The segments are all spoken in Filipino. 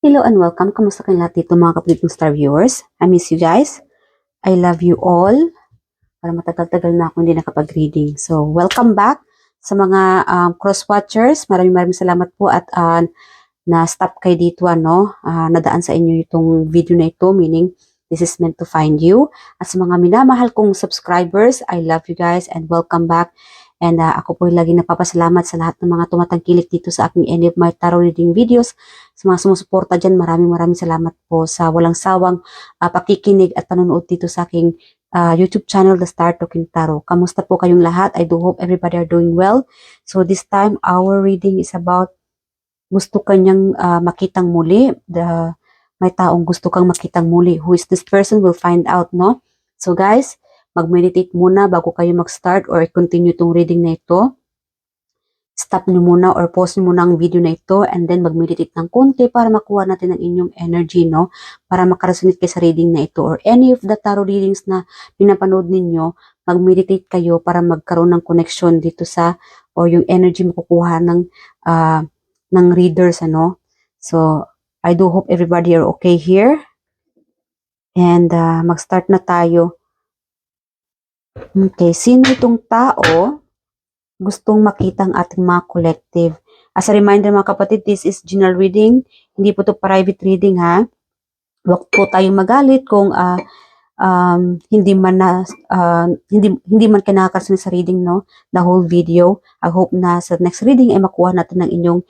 Hello and welcome. Kamusta kayong lahat dito mga kapatid kong star viewers? I miss you guys. I love you all. Para matagal-tagal na ako hindi nakapag-reading. So, welcome back sa mga cross-watchers. Maraming salamat po at na-stop kayo dito, nadaan sa inyo itong video na ito, meaning this is meant to find you. At sa mga minamahal kong subscribers, I love you guys and welcome back. And ako po lagi napapasalamat sa lahat ng mga tumatangkilik dito sa aking Any of My Tarot Reading videos. Sa mga sumusuporta dyan, maraming salamat po sa walang sawang pakikinig at panonood dito sa aking YouTube channel, The Star Talking Tarot. Kamusta po kayong lahat? I do hope everybody are doing well. So this time, our reading is about gusto kanyang makitang muli. May taong gusto kang makitang muli. Who is this person? We'll find out, no? So guys, mag-meditate muna bago kayo mag-start or continue itong reading na ito. Stop nyo muna or pause nyo muna ang video na ito and then mag-meditate ng konti para makuha natin ang inyong energy, no? Para makaresonate kayo sa reading na ito or any of the tarot readings na pinapanood ninyo, mag-meditate kayo para magkaroon ng connection dito sa o yung energy makukuha ng readers, ano? So, I do hope everybody are okay here. And mag-start na tayo. Okay, sino itong tao gustong makita ang ating mga collective? As a reminder mga kapatid, this is general reading. Hindi po ito private reading, ha? Huwag po tayong magalit kung hindi man kayo nakakasunod sa reading, no? The whole video. I hope na sa next reading ay makuha natin ng inyong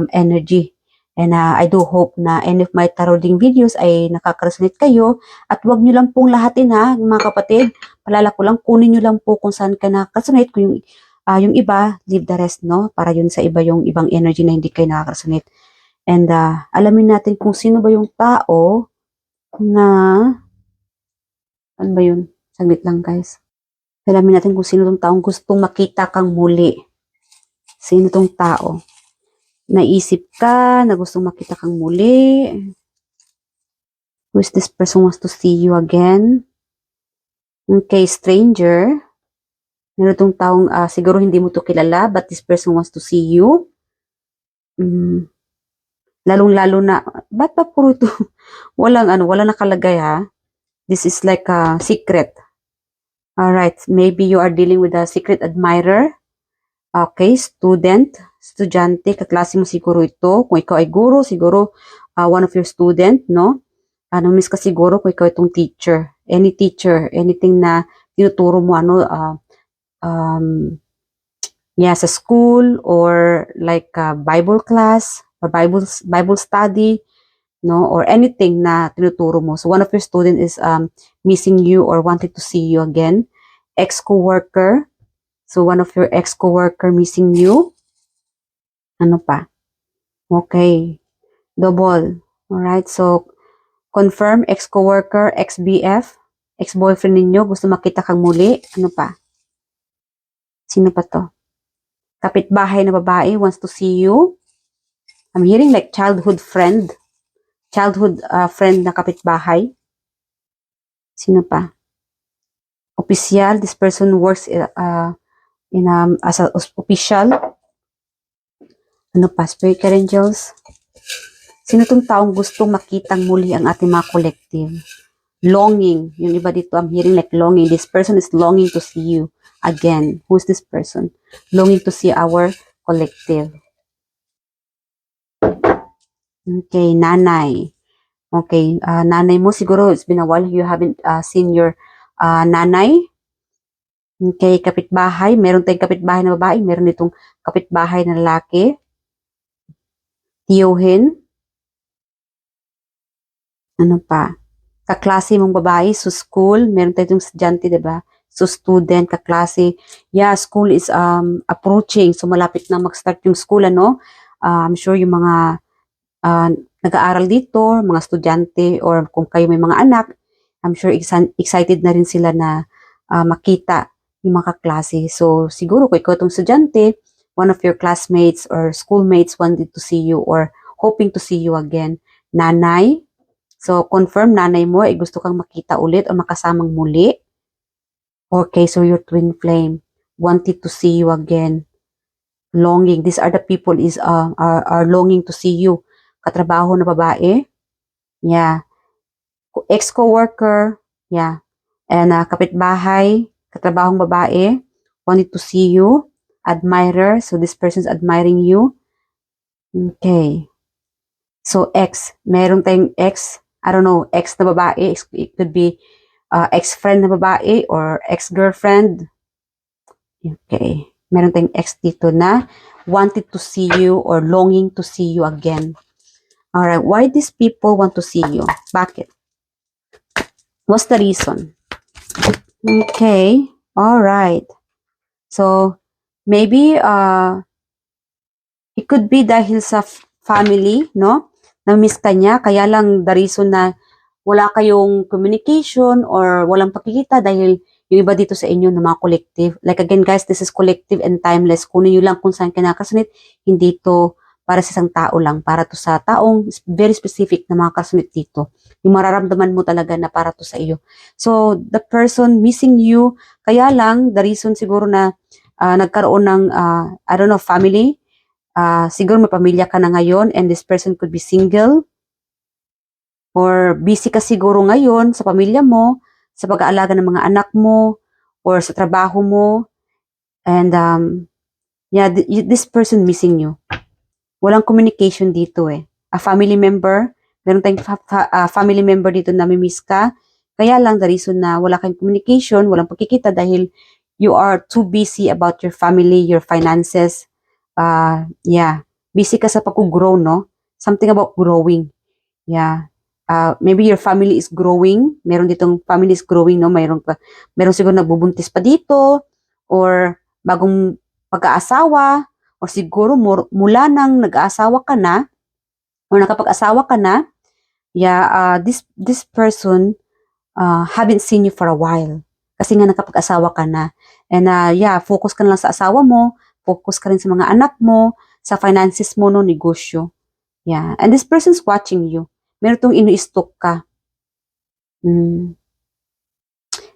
energy. And I do hope na any of my tarot reading videos ay nakaka-resonate kayo. At huwag nyo lang pong lahatin, ha, mga kapatid. Palala ko lang, kunin nyo lang po kung saan ka nakaka-resonate. Kung yung iba, leave the rest, no? Para yun sa iba yung ibang energy na hindi kayo nakaka-resonate. And alamin natin kung sino ba yung tao na... Ano ba yun? Saglit lang, guys. Alamin natin kung sino tong taong gustong makita kang muli. Sino tong tao? Naisip ka na gustong makita kang muli. Who is this person wants to see you again? Okay, stranger. Meron itong taong siguro hindi mo to kilala but this person wants to see you. Lalong-lalo na, ba't pa puro ito? walang nakalagay, ha? This is like a secret. Alright, maybe you are dealing with a secret admirer. Okay, estudyante, kaklase mo siguro ito. Kung ikaw ay guro, siguro one of your student, no? Miss ka siguro kung ikaw itong teacher. Any teacher, anything na tinuturo mo, sa school or like Bible class or Bible study, no? Or anything na tinuturo mo. So one of your student is missing you or wanted to see you again. Ex-coworker. So, one of your ex-coworker missing you. Ano pa? Okay. Double. Alright. So, confirm, ex-coworker, ex-BF, ex-boyfriend ninyo, gusto makita kang muli. Ano pa? Sino pa to? Kapitbahay na babae wants to see you. I'm hearing like childhood friend. Childhood friend na kapitbahay. Sino pa? Opisyal. This person works as a official. Ano pa? Spirit angels. Sino tong taong gustong makitang muli ang ating mga collective? Longing. Yung iba dito, I'm hearing like longing. This person is longing to see you again. Who's this person? Longing to see our collective. Okay, nanay. Okay, nanay mo siguro, it's been a while you haven't seen your nanay. Okay, kapitbahay. Meron tayong kapitbahay na babae. Meron itong kapitbahay na lalaki. Tiyuhin. Ano pa? Kaklase mong babae. So, school. Meron tayong estudyante, diba? So, student, kaklase. Yeah, school is approaching. So, malapit na mag-start yung school, ano? I'm sure yung mga nag-aaral dito, mga estudyante, or kung kayo may mga anak, I'm sure excited na rin sila na makita yung mga kaklase. So, siguro kung ikaw itong estudyante, one of your classmates or schoolmates wanted to see you or hoping to see you again. Nanay. So, confirm nanay mo ay gusto kang makita ulit o makasamang muli. Okay, so your twin flame wanted to see you again. Longing. These are the people are longing to see you. katrabaho na babae. Yeah. Ex-coworker. Yeah. And kapitbahay, katrabahong babae, wanted to see you. Admirer. So this person's admiring you. Okay. So ex. Meron tayong ex. I don't know, ex na babae. It could be ex-friend na babae or ex-girlfriend. Okay. Meron tayong ex dito na wanted to see you or longing to see you again. Alright, why these people want to see you? Bakit? What's the reason? Okay, alright. So, maybe, it could be dahil sa family, no? Na-miss ka niya, kaya lang the reason na wala kayong communication or walang pakikita dahil yung iba dito sa inyo na mga collective. Like again guys, this is collective and timeless. Kunin nyo lang kung saan ka nakasunit. Hindi to para sa isang tao lang. Para to sa taong very specific na mga kasunit dito. Yung mararamdaman mo talaga na para to sa iyo. So, the person missing you, kaya lang, the reason siguro na nagkaroon ng, I don't know, family. Siguro may pamilya ka na ngayon and this person could be single. Or busy ka siguro ngayon sa pamilya mo, sa pag-aalaga ng mga anak mo, or sa trabaho mo. And, yeah, this person missing you. Walang communication dito eh. A family member, meron tayong family member dito na miss ka. Kaya lang, the reason na wala kayong communication, walang pagkikita dahil you are too busy about your family, your finances. Yeah, busy ka sa pag-grow, no? Something about growing. Yeah. Maybe your family is growing. Meron ditong family is growing, no? Meron siguro nagbubuntis pa dito or bagong pag-aasawa or siguro mula nang nag-aasawa ka na or nakapag-asawa ka na. Yeah, this person haven't seen you for a while. Kasi nga nakapag-asawa ka na. And yeah, focus ka na lang sa asawa mo, focus ka rin sa mga anak mo, sa finances mo, no, negosyo. Yeah, and this person's watching you. Meron itong inu-stalk ka.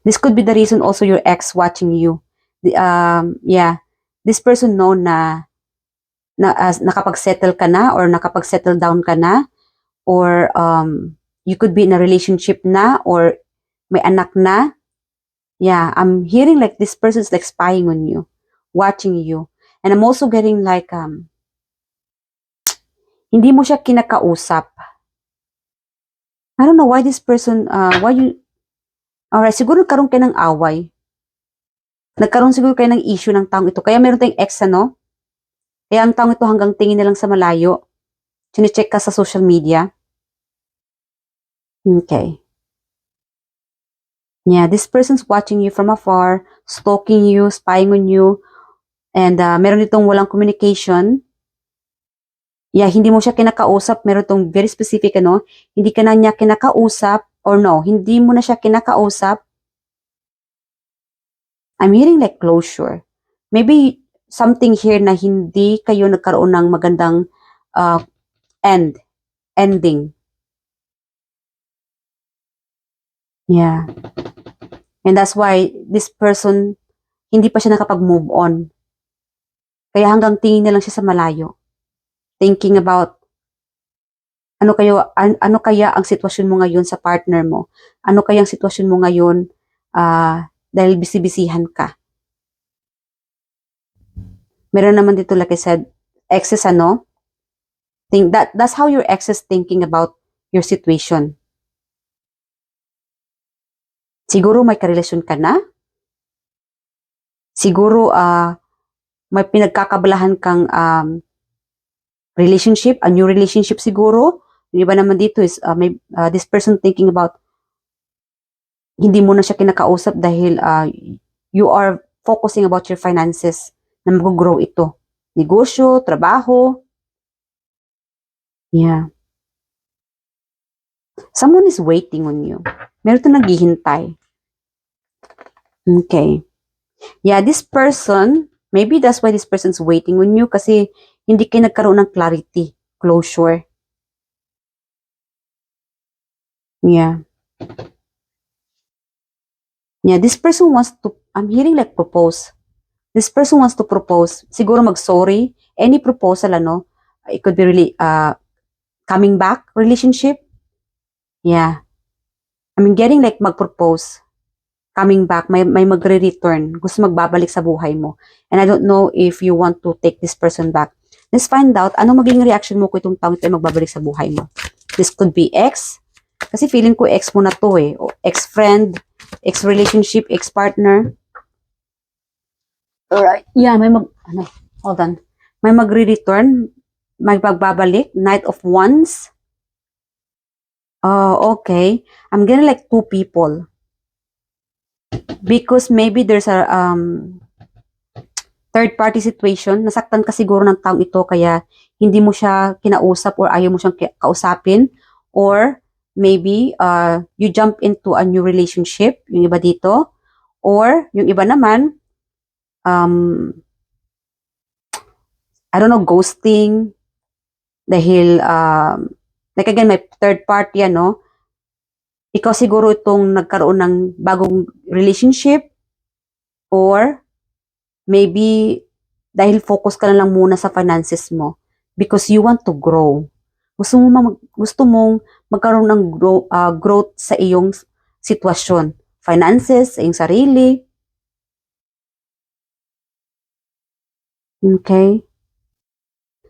This could be the reason also your ex watching you. Yeah, this person know na nakapag-settle ka na or nakapag-settle down ka na or you could be in a relationship na or may anak na. Yeah, I'm hearing like this person's like spying on you, watching you. And I'm also getting like hindi mo siya kinakausap. I don't know why this person, alright, siguro nagkaroon kayo ng away. Nagkaroon siguro kayo ng issue ng taong ito. Kaya meron tayong ex, ano? Kaya ang taong ito hanggang tingin na lang sa malayo. Chine-check ka sa social media. Okay. Yeah, this person's watching you from afar, stalking you, spying on you, and meron itong walang communication. Yeah, hindi mo siya kinakausap. Meron itong very specific, ano? Hindi ka na niya kinakausap, or no, hindi mo na siya kinakausap. I'm hearing like closure. Maybe something here na hindi kayo nagkaroon ng magandang ending. Yeah. And that's why this person, hindi pa siya nakapag-move on. Kaya hanggang tingin na lang siya sa malayo. Thinking about, ano kaya ang sitwasyon mo ngayon sa partner mo? Ano kaya ang sitwasyon mo ngayon dahil bisibisihan ka? Meron naman dito, like I said, exes, ano? That's how your ex is thinking about your situation. Siguro may karelasyon ka na. Siguro may pinagkakabalahan kang relationship, a new relationship siguro. Yung iba naman dito is this person thinking about hindi mo na siya kinakausap dahil you are focusing about your finances na mag-grow ito. Negosyo, trabaho. Yeah. Someone is waiting on you. Meron ito naghihintay. Okay. Yeah, this person, maybe that's why this person's waiting on you kasi hindi kayo nagkaroon ng clarity, closure. Yeah. Yeah, this person wants to, I'm hearing like propose. This person wants to propose. Siguro mag-sorry. Any proposal, ano, it could be really, coming back relationship. Yeah. Getting like mag-propose, coming back, may magre-return, gusto magbabalik sa buhay mo. And I don't know if you want to take this person back. Let's find out, ano magiging reaction mo kung itong taong ito ay magbabalik sa buhay mo. This could be ex, kasi feeling ko ex mo na to eh. O ex-friend, ex-relationship, ex-partner. Alright. Yeah, hold on. May magre-return, may magbabalik, Knight of Wands. Oh, okay. I'm getting like two people. Because maybe there's a third party situation. Nasaktan ka siguro ng taong ito kaya hindi mo siya kinausap or ayaw mo siyang kausapin. Or maybe you jump into a new relationship, yung iba dito. Or yung iba naman, I don't know, ghosting. Dahil, like again, may third party, ano, ikaw siguro itong nagkaroon ng bagong relationship or maybe dahil focus ka na lang muna sa finances mo because you want to grow. Gusto mong magkaroon ng growth sa iyong sitwasyon. Finances, sa iyong sarili. Okay?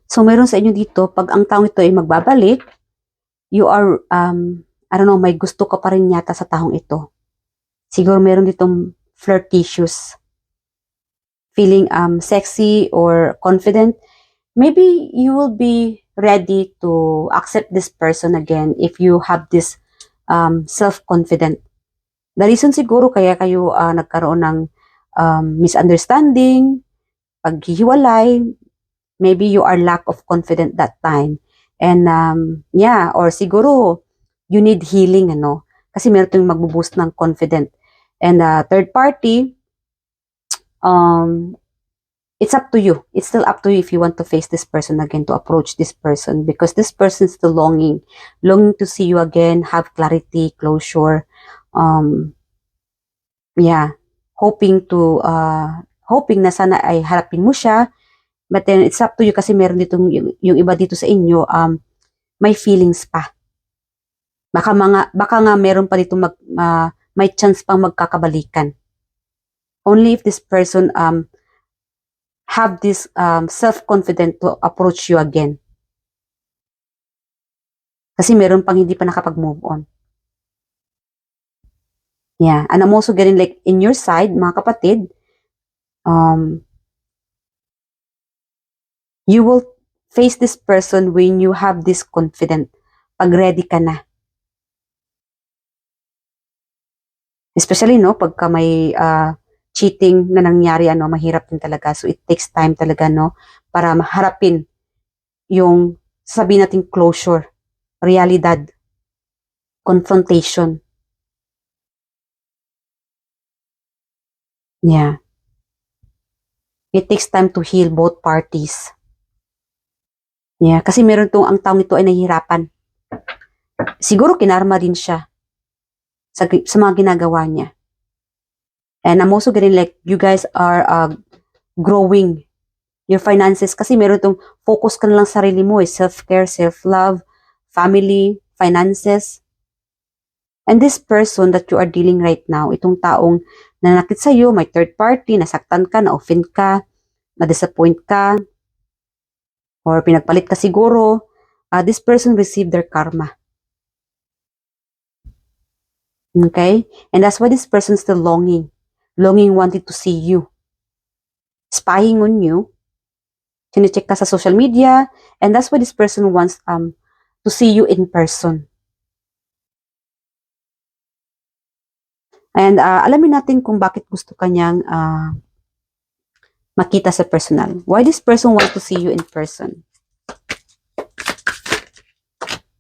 So, meron sa inyo dito, pag ang taong ito ay magbabalik, you are, I don't know, may gusto ka pa rin yata sa taong ito. Siguro meron ditong flirtatious, feeling sexy or confident. Maybe you will be ready to accept this person again if you have this self-confident. The reason siguro kaya kayo nagkaroon ng misunderstanding, paghihiwalay, maybe you are lack of confidence that time. And yeah, or siguro you need healing, ano? Kasi meron itong magbuboost ng confidence. And third party, it's up to you. It's still up to you if you want to face this person again, to approach this person, because this person is still longing to see you again, have clarity, closure. Yeah, hoping na sana ay harapin mo siya. But then it's up to you kasi meron ditong yung iba dito sa inyo, may feelings pa. Baka nga meron pa dito may chance pang magkakabalikan. Only if this person have this self-confidence to approach you again. Kasi meron pang hindi pa nakapag-move on. Yeah, and I'm also getting like in your side, mga kapatid, you will face this person when you have this confidence. Pag ready ka na. Especially, no, pagka may cheating na nangyari, ano, mahirap din talaga. So, it takes time talaga, no, para maharapin yung, sabihin natin, closure, realidad, confrontation. Yeah. It takes time to heal both parties. Yeah, kasi meron ang taong ito ay nahihirapan. Siguro kinarma din siya sa mga ginagawa niya. And I'm also getting like you guys are growing your finances kasi meron itong focus ka na lang sa sarili mo, self-care, self-love, family, finances. And this person that you are dealing right now, itong taong nanakit sa iyo, may third party, nasaktan ka, na-offend ka, na-disappoint ka, or pinagpalit ka siguro, this person received their karma. Okay? And that's why this person is still longing wanted to see you. Spying on you. Chine-check ka sa social media, and that's why this person wants to see you in person. And alamin natin kung bakit gusto kanyang makita sa personal. Why this person wants to see you in person?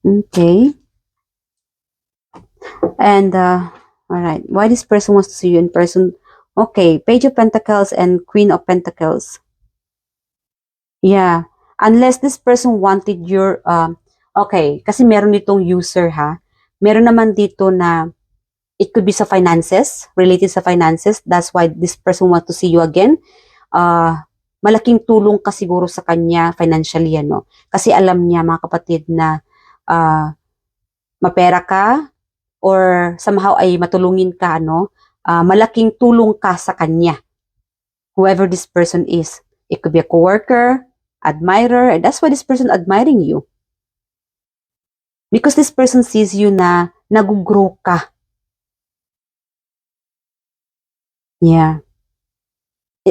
Okay. And alright, why this person wants to see you in person? Okay, Page of Pentacles and Queen of Pentacles. Yeah, unless this person wanted your okay, kasi meron ditong user, ha. Meron naman dito na it could be sa finances, related sa finances. That's why this person wants to see you again. Malaking tulong ka siguro sa kanya financially, ano. Kasi alam niya, mga kapatid, na mapera ka or somehow ay matulungin ka, malaking tulong ka sa kanya. Whoever this person is. It could be a coworker, admirer, and that's why this person admiring you. Because this person sees you na nag-grow ka. Yeah.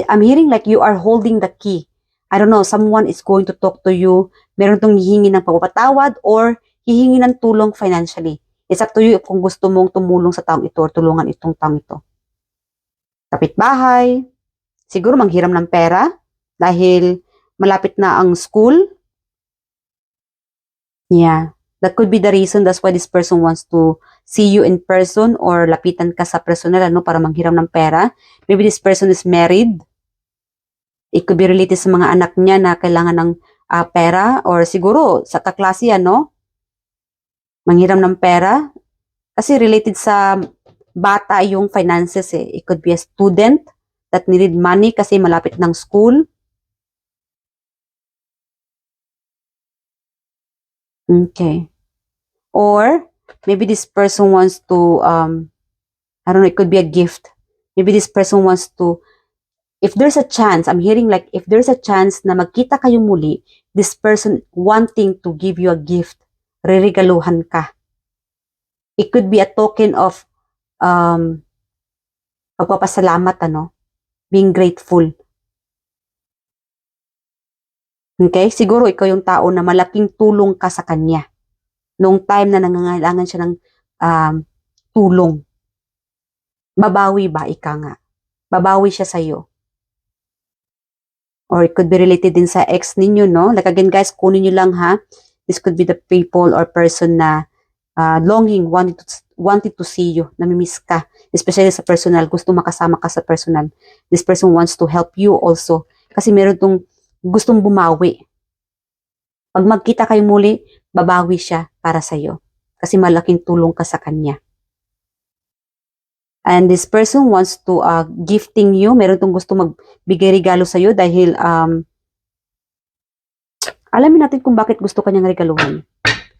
I'm hearing like you are holding the key. I don't know, someone is going to talk to you. Meron tong hihingi ng pagpapatawad or hihingi ng tulong financially. It's up to you kung gusto mong tumulong sa taong ito or tulungan itong taong ito. Kapitbahay, siguro manghiram ng pera dahil malapit na ang school. Yeah, that could be the reason. That's why this person wants to see you in person or lapitan ka sa personal para manghiram ng pera. Maybe this person is married. It could be related sa mga anak niya na kailangan ng pera or siguro sa kaklase manghiram ng pera. Kasi related sa bata yung finances eh. It could be a student that needed money kasi malapit ng school. Okay. Or maybe this person wants to, I don't know, it could be a gift. Maybe this person wants to, if there's a chance, I'm hearing like if there's a chance na magkita kayo muli, this person wanting to give you a gift, reregaluhan ka. It could be a token of pagpapasalamat, being grateful. Okay? Siguro ikaw yung tao na malaking tulong ka sa kanya. Noong time na nangangailangan siya ng tulong. Babawi ba? Ika nga. Babawi siya sa'yo. Or it could be related din sa ex ninyo, no? Like again, guys, kunin nyo lang ha. This could be the people or person na longing, wanted to see you, namimiss ka, especially sa personal, gusto makasama ka sa personal. This person wants to help you also, kasi meron tong gustong bumawi. Pag magkita kayo muli, babawi siya para sa'yo, kasi malaking tulong ka sa kanya. And this person wants to gifting you, meron tong gusto magbigay regalo sa'yo dahil alamin natin kung bakit gusto kanyang regaluhan.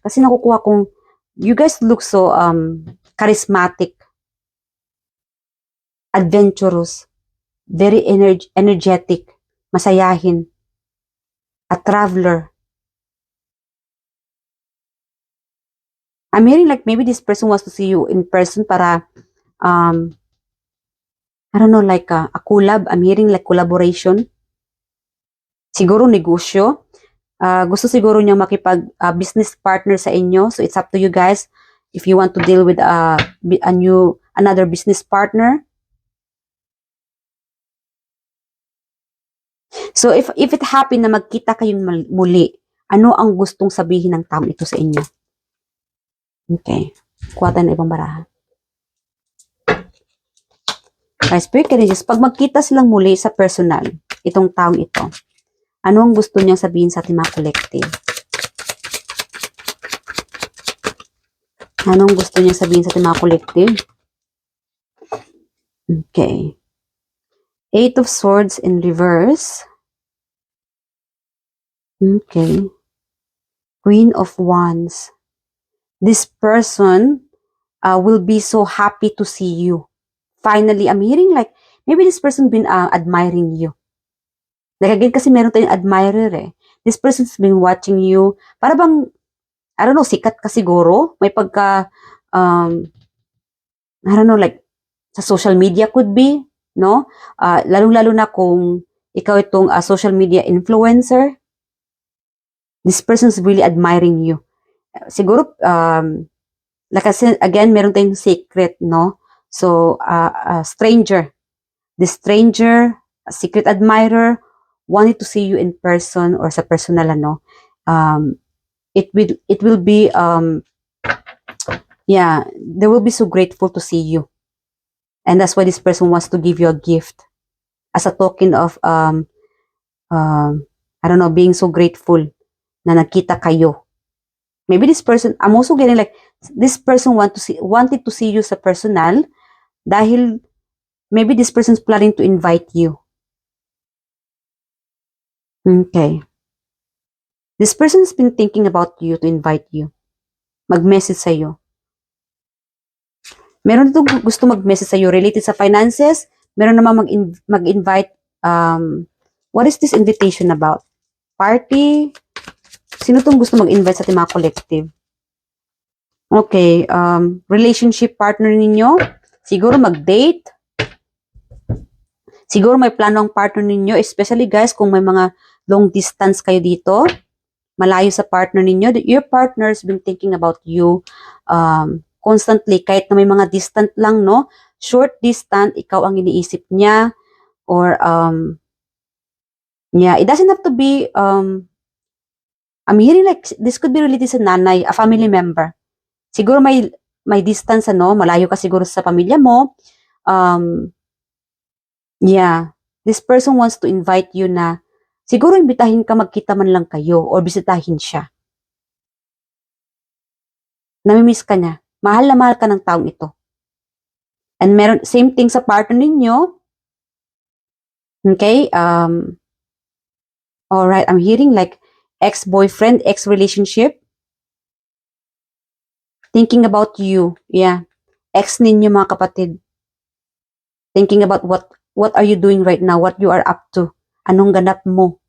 Kasi nakukuha kong you guys look so charismatic, adventurous, very energetic, masayahin, a traveler. I'm hearing like maybe this person wants to see you in person para, I don't know, like a collab. I'm hearing like collaboration. Siguro negosyo. Gusto siguro niya makipag-business partner sa inyo. So it's up to you guys if you want to deal with another business partner. So if it happen na magkita kayong muli, ano ang gustong sabihin ng taong ito sa inyo? Okay. Kuha tayo ng ibang baraha. Guys, pag magkita silang muli sa personal, itong taong ito, ano ang gusto niyang sabihin sa ating mga collective? Anong gusto niyang sabihin sa ating mga collective? Okay. 8 of Swords in reverse. Okay. Queen of Wands. This person will be so happy to see you. Finally, I'm hearing like, maybe this person been admiring you. Like again, kasi meron tayong admirer eh. This person's been watching you. Para bang, I don't know, sikat ka siguro. May pagka, I don't know, like, sa social media could be, no? Lalong-lalo na kung ikaw itong social media influencer. This person's really admiring you. Siguro, like I said, again, meron tayong secret, no? So, a stranger. This stranger, a secret admirer, wanted to see you in person or sa personal, it will be, yeah, they will be so grateful to see you. And that's why this person wants to give you a gift as a token of, I don't know, being so grateful na nagkita kayo. Maybe this person, I'm also getting like, this person wanted to see you sa personal dahil maybe this person's planning to invite you. Okay. This person's been thinking about you to invite you. mag-message sa'yo. Meron dito gusto mag-message sa'yo related sa finances. Meron naman mag-invite. What is this invitation about? Party? Sino tong gusto mag-invite sa ating mga collective? Okay, relationship partner ninyo. Siguro mag-date. Siguro may plano ang partner ninyo, especially guys, kung may mga long distance kayo dito, malayo sa partner ninyo, your partner's been thinking about you constantly, kahit na may mga distant lang, no? Short distant, ikaw ang iniisip niya, or, yeah, it doesn't have to be, I'm hearing like, this could be related sa nanay, a family member. Siguro may distance, ano, malayo ka siguro sa pamilya mo, yeah, this person wants to invite you na, siguro imbitahin ka, magkita man lang kayo, or bisitahin siya. Namimiss ka niya. Mahal na mahal ka ng taong ito. And meron, same thing sa partner ninyo. Okay, alright, I'm hearing like ex-boyfriend, ex-relationship. Thinking about you, yeah. Ex ninyo mga kapatid. Thinking about what are you doing right now, what you are up to. Anong ganap mo?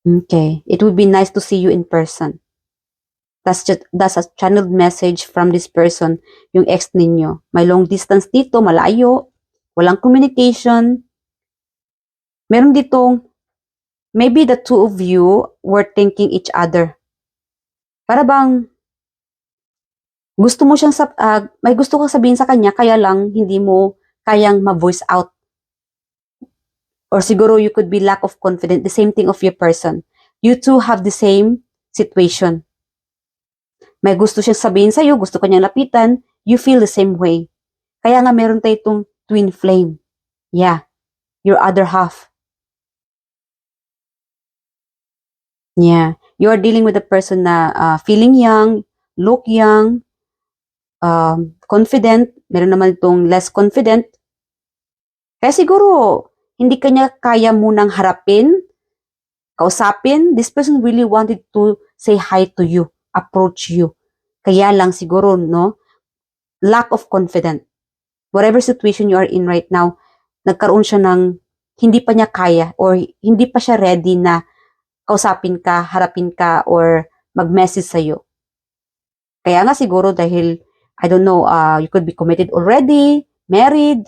Okay, it would be nice to see you in person. That's a channeled message from this person, yung ex ninyo. May long distance dito, malayo, walang communication. Meron ditong, maybe the two of you were thinking each other. Para bang, gusto mo siyang, may gusto kang sabihin sa kanya, kaya lang hindi mo kayang ma-voice out. Or siguro you could be lack of confidence, the same thing of your person. You two have the same situation. May gusto siyang sabihin sa'yo, gusto kanyang lapitan, you feel the same way. Kaya nga meron tayo itong twin flame. Yeah, your other half. Yeah, you are dealing with a person na feeling young, look young, confident. Meron naman itong less confident. Kaya siguro, hindi kanya kaya munang harapin, kausapin. This person really wanted to say hi to you, approach you. Kaya lang siguro, no, lack of confidence. Whatever situation you are in right now, nagkaroon siya ng hindi pa niya kaya or hindi pa siya ready na kausapin ka, harapin ka, or mag-message sa'yo. Kaya nga siguro dahil, I don't know, you could be committed already, married,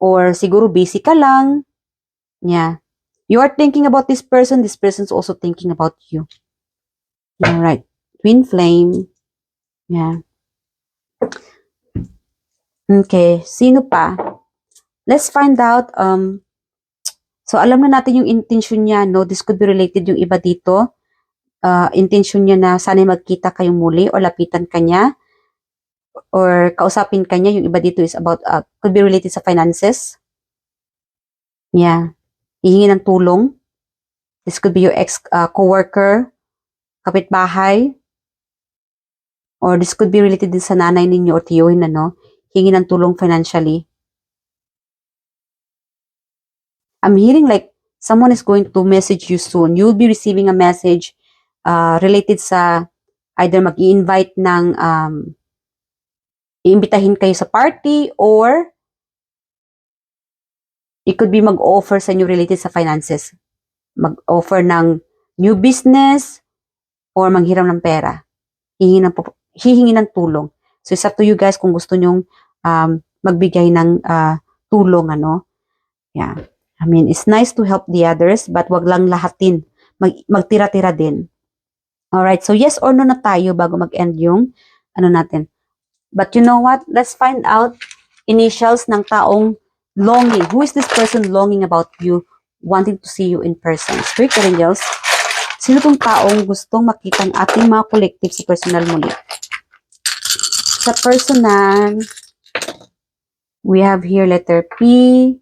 or siguro busy ka lang. Yeah. You are thinking about this person's also thinking about you. Alright. Twin flame. Yeah. Okay. Sino pa? Let's find out, so alam na natin yung intention niya, no? This could be related yung iba dito. Intention niya na sana magkita kayong muli or lapitan ka niya or kausapin ka niya. Yung iba dito is about, could be related sa finances. Yeah. Hihingi ng tulong. This could be your ex-coworker, kapitbahay, or this could be related din sa nanay ninyo or tiyuhin na, no? Hingi ng tulong financially. I'm hearing like someone is going to message you soon. You'll be receiving a message related sa either mag-i-invite ng iimbitahin kayo sa party or it could be mag-offer sa inyo related sa finances. Mag-offer ng new business or manghiram ng pera. Hihingi ng tulong. So it's up to you guys kung gusto nyong magbigay ng tulong, ano. Yeah. I mean, it's nice to help the others, but wag lang lahatin. Magtira-tira din. Alright, so yes or no na tayo bago mag-end yung ano natin. But you know what? Let's find out initials ng taong longing. Who is this person longing about you, wanting to see you in person? Spirit angels, sino tong taong gustong makita ang ating mga collective sa personal muli? Sa personal, we have here letter P,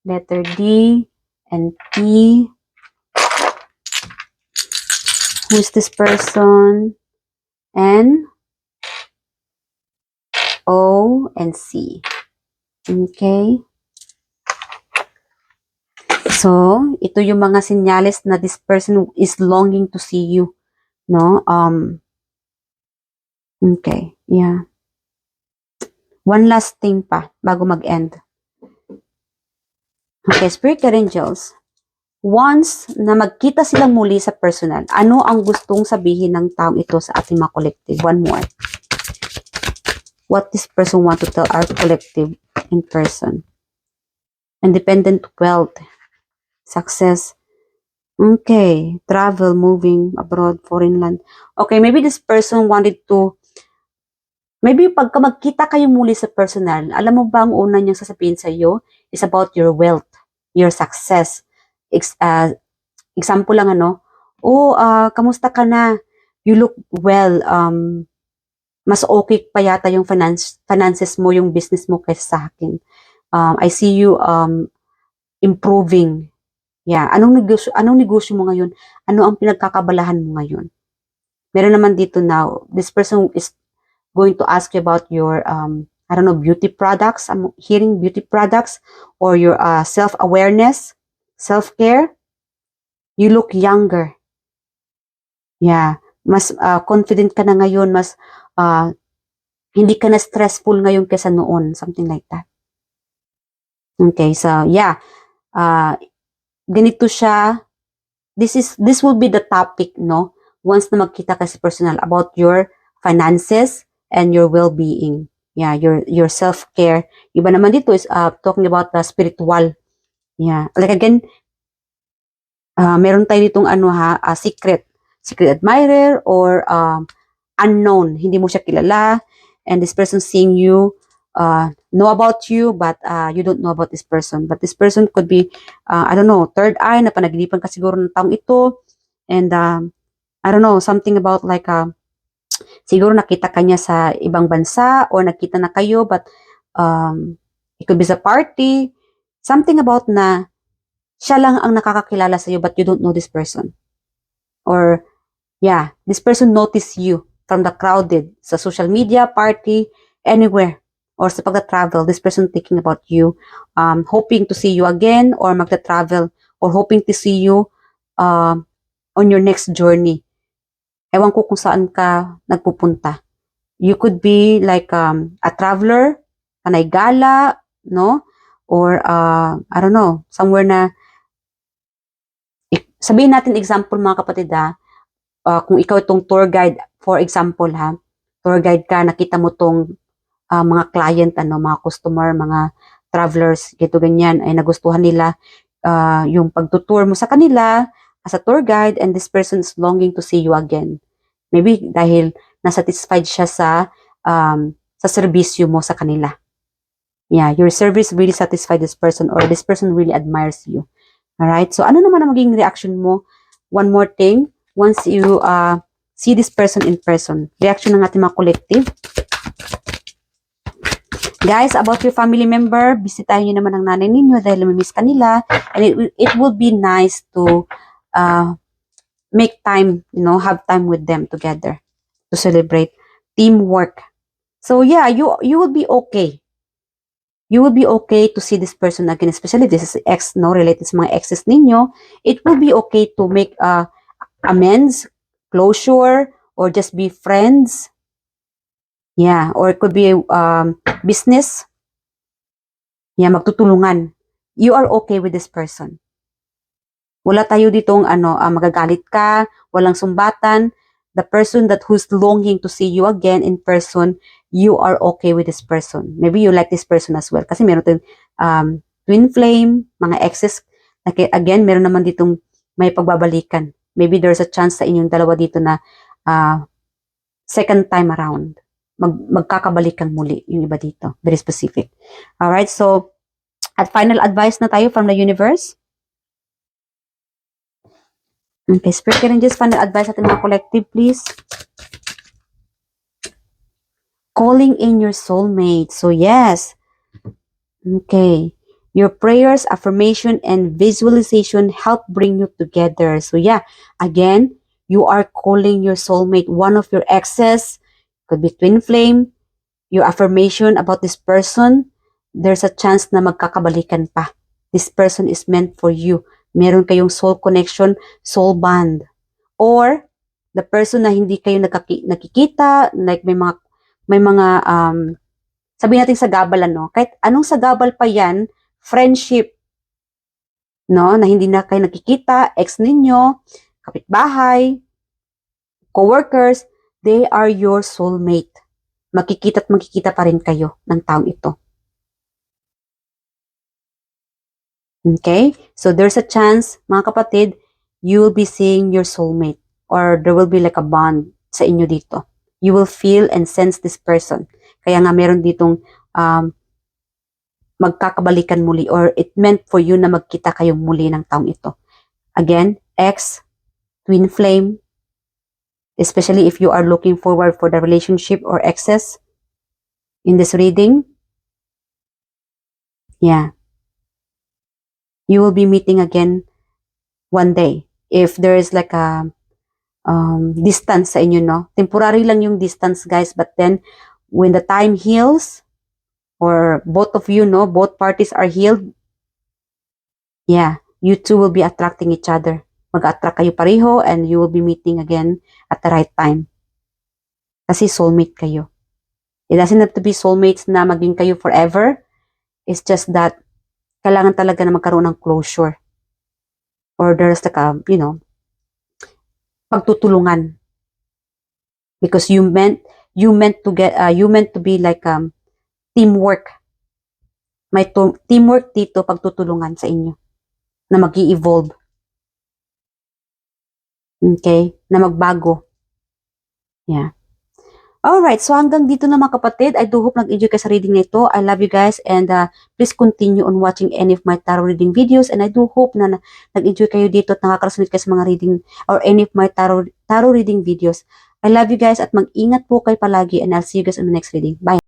letter D, and P. Who is this person? N, O, and C. Okay. So, ito yung mga senyales na this person is longing to see you. no? Okay, yeah. One last thing pa bago mag-end. Okay, Spirit Angels. Once na magkita silang muli sa personal, ano ang gustong sabihin ng taong ito sa ating mga collective? One more. What this person want to tell our collective in person? Independent wealth, success. Okay, travel, moving abroad, foreign land. Okay, maybe this person wanted to, maybe pagka magkita kayo muli sa personal, alam mo ba ang una niyang sasabihin sa iyo is about your wealth, your success. Example lang kamusta ka na? You look well, mas okay pa yata yung finances mo, yung business mo kaysa sa akin. I see you improving. Yeah, anong negosyo mo ngayon? Ano ang pinagkakabalahan mo ngayon? Meron naman dito now, this person is going to ask you about your I don't know, beauty products. I'm hearing beauty products or your self-awareness, self-care. You look younger. Yeah, mas confident ka na ngayon, mas hindi ka na stressful ngayon kaysa noon, something like that. Okay, so yeah, ganito siya. This will be the topic, no? Once na magkita ka sa personal about your finances and your well-being. Yeah, your self-care. Iba naman dito is talking about the spiritual. Yeah, like again, meron tayo ditong secret admirer or unknown, hindi mo siya kilala, and this person seeing you, know about you, but you don't know about this person. But this person could be, I don't know, third eye, na panaginipan ka siguro ng taong ito, and I don't know, something about like, siguro nakita ka niya sa ibang bansa, or nakita na kayo, but it could be sa party, something about na, siya lang ang nakakakilala sa iyo, but you don't know this person. Or, yeah, this person noticed you from the crowded, sa social media, party, anywhere, or sa pagta-travel, this person thinking about you, hoping to see you again, or magta-travel, or hoping to see you on your next journey. Ewan ko kung saan ka nagpupunta. You could be like a traveler, kanay gala, no? Or, I don't know, somewhere na, sabihin natin example mga kapatid kung ikaw itong tour guide, for example tour guide ka, nakita mo tong mga client, mga customer, mga travelers, gito ganyan, ay nagustuhan nila yung pagtutour mo sa kanila as a tour guide, and this person is longing to see you again. Maybe dahil nasatisfied siya sa serbisyo mo sa kanila. Yeah, your service really satisfied this person, or this person really admires you. Alright, so ano naman ang magiging reaction mo? One more thing, once you see this person in person, reaction ng ating mga collective. Guys, about your family member, bisitahin nyo naman ang nanay ninyo dahil mamimiss kanila, and it would be nice to make time, have time with them together to celebrate teamwork. So yeah, you will be okay. You will be okay to see this person again, especially if this is ex, related sa mga exes ninyo. It will be okay to make amends, closure, or just be friends. Yeah, or it could be business. Yeah, magtutulungan. You are okay with this person. Wala tayo ditong magagalit ka, walang sumbatan. The person who's longing to see you again in person, you are okay with this person. Maybe you like this person as well. Kasi meron tayong twin flame, mga exes. Again, meron naman ditong may pagbabalikan. Maybe there's a chance sa inyong dalawa dito na second time around. Magkakabalikan muli yung iba dito. Very specific. Alright, so at final advice na tayo from the universe. Okay, Spirit Angels, final advice natin mga collective, please. Calling in your soulmate. So yes. Okay. Your prayers, affirmation, and visualization help bring you together. So yeah, again, you are calling your soulmate, one of your exes, could be twin flame. Your affirmation about this person, there's a chance na magkakabalikan pa. This person is meant for you. Meron kayong soul connection, soul bond. Or, the person na hindi kayo nakikita, like may mga sabihin natin sagabal, ano, kahit anong sagabal pa yan, friendship, no, na hindi na kayo nakikita, ex ninyo, kapitbahay, coworkers, they are your soulmate. Makikita at makikita pa rin kayo ng taong ito. Okay? So there's a chance, mga kapatid, you will be seeing your soulmate or there will be like a bond sa inyo dito. You will feel and sense this person. Kaya nga meron ditong magkakabalikan muli or it meant for you na magkita kayong muli ng taong ito. Again, ex, twin flame, especially if you are looking forward for the relationship or exes in this reading. Yeah. You will be meeting again one day. If there is like a distance sa inyo, no? Temporary lang yung distance, guys. But then, when the time heals, or both of you, no? Both parties are healed. Yeah. You two will be attracting each other. Mag-attract kayo pareho and you will be meeting again at the right time. Kasi soulmate kayo. It doesn't have to be soulmates na maging kayo forever. It's just that kailangan talaga na magkaroon ng closure. Or there's like a, pagtutulungan. Because you meant to be like teamwork. May teamwork dito, pagtutulungan sa inyo na mag-i-evolve. Okay? Na magbago. Yeah. Alright, so hanggang dito na mga kapatid. I do hope nag-enjoy kayo sa reading na ito. I love you guys and please continue on watching any of my tarot reading videos and I do hope na nag-enjoy kayo dito at nakakasunod kayo sa mga reading or any of my tarot reading videos. I love you guys at mag-ingat po kayo palagi and I'll see you guys in the next reading. Bye!